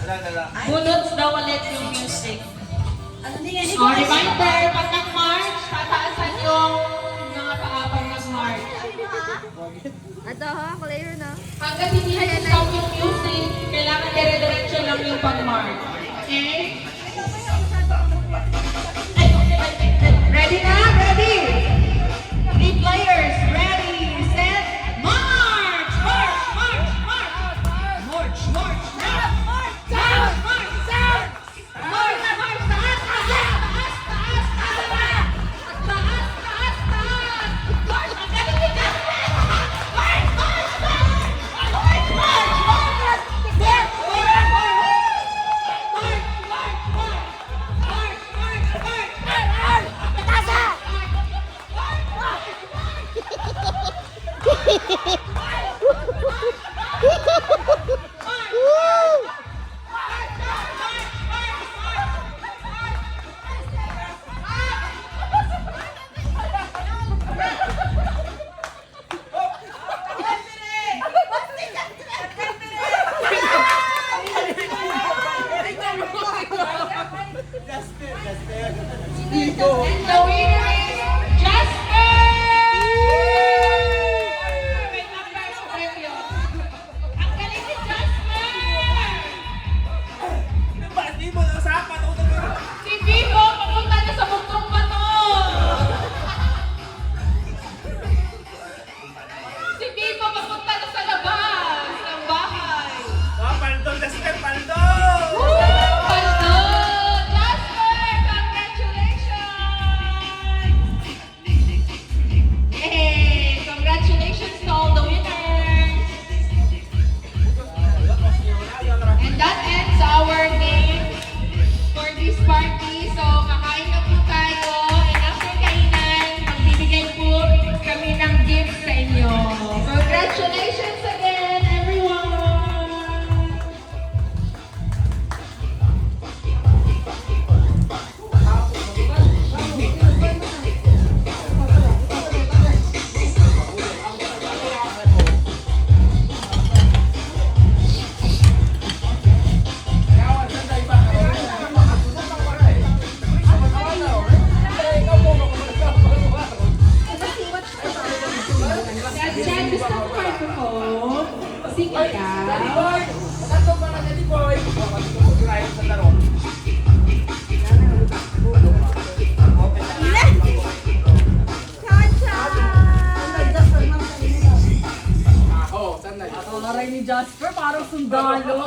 Bulots daw ulit yung music. Reminder, pag nag-march, tataasan yung mga paabang mag-march. Ito ha, clear na. Hanggang hindi na-stop yung music, kailangan dire-diretso lang yung pag-march. Okay? Ready na? Ready? 3 players. Ready, set, march! March! March! March! March! March! March! March! Sound! March! Sound! March! March! Taas! Taas! Taas! Taas! Taas! Taas! Taas! Taas! March! Ang galing ni Jasmine! March! March! March! March! March! March! March! March! And the winner is Jasper! May number sa premyo. Ang galing ni Jasper! Si Vivo, papunta na sa Bugtong Bato! Si Vivo, papunta na sa labas ng bahay. Paldo! Jasper, congratulations! Yay! Congratulations to all the winners! And that ends our game for this party. So, kakain na po tayo. And after kainan, magbibigay po kami ng gifts sa inyo. Congratulations again, everyone! Jan, gusto mo microphone? Sing ikaw. Aray ni Jasper, parang sundalo.